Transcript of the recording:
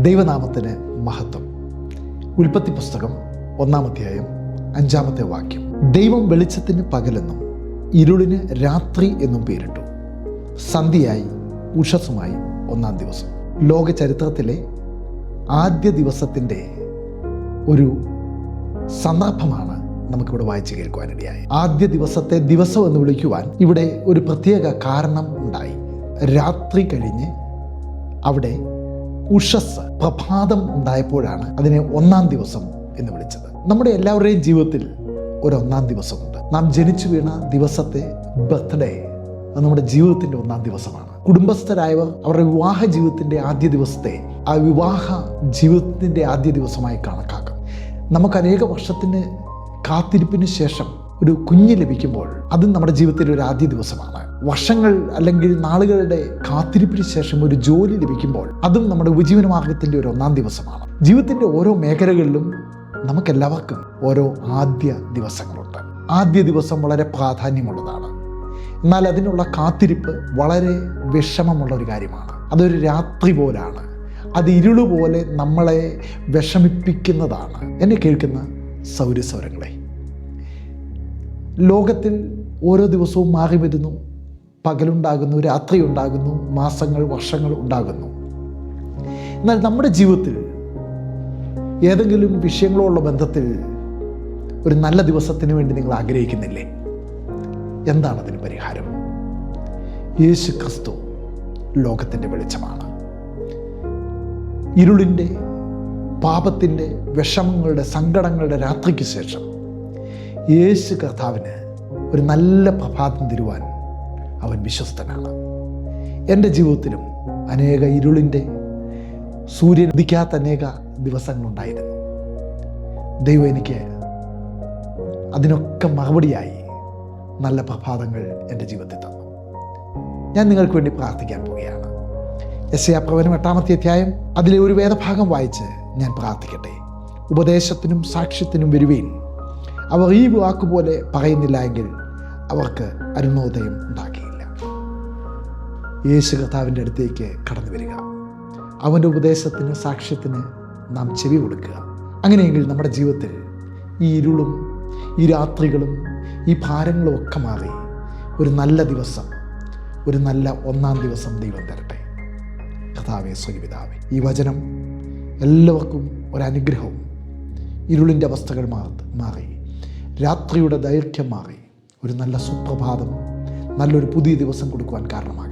ദൈവനാമത്തിന് മഹത്വം. ഉൽപ്പത്തി പുസ്തകം 1-ാം അധ്യായം 5-ാമത്തെ വാക്യം. ദൈവം വെളിച്ചത്തിന് പകലെന്നും ഇരുളിന് രാത്രി എന്നും പേരിട്ടു. സന്ധ്യയായി ഉഷസ്സുമായി 1-ാം ദിവസം. ലോക ചരിത്രത്തിലെ ആദ്യ ദിവസത്തിൻ്റെ ഒരു സന്ദർഭമാണ് നമുക്കിവിടെ വായിച്ചു കേൾക്കുവാനിടയായി. ആദ്യ ദിവസത്തെ ദിവസം എന്ന് വിളിക്കുവാൻ ഇവിടെ ഒരു പ്രത്യേക കാരണം ഉണ്ടായി. രാത്രി കഴിഞ്ഞ് അവിടെ ഉഷസ്, പ്രഭാതം ഉണ്ടായപ്പോഴാണ് അതിനെ 1-ാം ദിവസം എന്ന് വിളിച്ചത്. നമ്മുടെ എല്ലാവരുടെയും ജീവിതത്തിൽ ഒരു 1-ാം ദിവസമുണ്ട്. നാം ജനിച്ചു വീണ ദിവസത്തെ ബർത്ത്ഡേ അത് നമ്മുടെ ജീവിതത്തിൻ്റെ 1-ാം ദിവസമാണ്. കുടുംബസ്ഥരായവർ അവരുടെ വിവാഹ ജീവിതത്തിൻ്റെ ആദ്യ ദിവസത്തെ ആ വിവാഹ ജീവിതത്തിൻ്റെ ആദ്യ ദിവസമായി കണക്കാക്കും. നമുക്ക് അനേക വർഷത്തിന് കാത്തിരിപ്പിന് ശേഷം ഒരു കുഞ്ഞ് ലഭിക്കുമ്പോൾ അതും നമ്മുടെ ജീവിതത്തിലെ ഒരു ആദ്യ ദിവസമാണ്. വർഷങ്ങൾ അല്ലെങ്കിൽ നാളുകളുടെ കാത്തിരിപ്പിന് ശേഷം ഒരു ജോലി ലഭിക്കുമ്പോൾ അതും നമ്മുടെ ഉപജീവന മാർഗത്തിൻ്റെ ഒരു 1-ാം ദിവസമാണ്. ജീവിതത്തിൻ്റെ ഓരോ മേഖലകളിലും നമുക്കെല്ലാവർക്കും ഓരോ ആദ്യ ദിവസങ്ങളുണ്ട്. ആദ്യ ദിവസം വളരെ പ്രാധാന്യമുള്ളതാണ്. എന്നാൽ അതിനുള്ള കാത്തിരിപ്പ് വളരെ വിഷമമുള്ള ഒരു കാര്യമാണ്. അതൊരു രാത്രി പോലാണ്. അത് ഇരുളുപോലെ നമ്മളെ വിഷമിപ്പിക്കുന്നതാണ്. എന്നെ കേൾക്കുന്ന സൗരസ്വരങ്ങളെ, ലോകത്തിൽ ഓരോ ദിവസവും മാറി വരുന്നു. പകലുണ്ടാകുന്നു, രാത്രി ഉണ്ടാകുന്നു, മാസങ്ങൾ, വർഷങ്ങൾ ഉണ്ടാകുന്നു. എന്നാൽ നമ്മുടെ ജീവിതത്തിൽ ഏതെങ്കിലും വിഷയങ്ങളോടുള്ള ബന്ധത്തിൽ ഒരു നല്ല ദിവസത്തിന് വേണ്ടി നിങ്ങൾ ആഗ്രഹിക്കുന്നില്ലേ? എന്താണ് അതിന് പരിഹാരം? യേശു ക്രിസ്തു ലോകത്തിൻ്റെ വെളിച്ചമാണ്. ഇരുളിൻ്റെ, പാപത്തിൻ്റെ, വിഷമങ്ങളുടെ, സങ്കടങ്ങളുടെ രാത്രിക്ക് ശേഷം യേശു കർത്താവിന് ഒരു നല്ല പ്രഭാതം തരുവാൻ അവൻ വിശ്വസ്തനാണ്. എൻ്റെ ജീവിതത്തിലും അനേക ഇരുളിൻ്റെ, സൂര്യൻ ഉദിക്കാത്ത അനേക ദിവസങ്ങളുണ്ടായിരുന്നു. ദൈവം എനിക്ക് അതിനൊക്കെ മറുപടിയായി നല്ല പ്രഭാതങ്ങൾ എൻ്റെ ജീവിതത്തിൽ തന്നു. ഞാൻ നിങ്ങൾക്ക് വേണ്ടി പ്രാർത്ഥിക്കാൻ പോവുകയാണ്. യെശയ്യാപ്രവചനം 8-ാമത്തെ അധ്യായം അതിലെ ഒരു വേദഭാഗം വായിച്ച് ഞാൻ പ്രാർത്ഥിക്കട്ടെ. ഉപദേശത്തിനും സാക്ഷ്യത്തിനും വരുവീൻ. അവർ ഈ വാക്കുപോലെ പറയുന്നില്ല എങ്കിൽ അവർക്ക് അരുണോദയം ഉണ്ടാക്കിയില്ല. യേശു കർത്താവിൻ്റെ അടുത്തേക്ക് കടന്നു വരിക. അവൻ്റെ ഉപദേശത്തിന്, സാക്ഷ്യത്തിന് നാം ചെവി കൊടുക്കുക. അങ്ങനെയെങ്കിൽ നമ്മുടെ ജീവിതത്തിൽ ഈ ഇരുളും, ഈ രാത്രികളും, ഈ ഭാരങ്ങളും ഒക്കെ മാറി ഒരു നല്ല ദിവസം, ഒരു നല്ല 1-ാം ദിവസം ദൈവം തരട്ടെ. കർത്താവേ, സ്വപിതാവേ, ഈ വചനം എല്ലാവർക്കും ഒരനുഗ്രഹവും, ഇരുളിൻ്റെ അവസ്ഥകൾ മാറി, രാത്രിയുടെ ദൈർഘ്യം മാറി ഒരു നല്ല സുപ്രഭാതം, നല്ലൊരു പുതിയ ദിവസം കൊടുക്കുവാൻ കാരണമാകട്ടെ.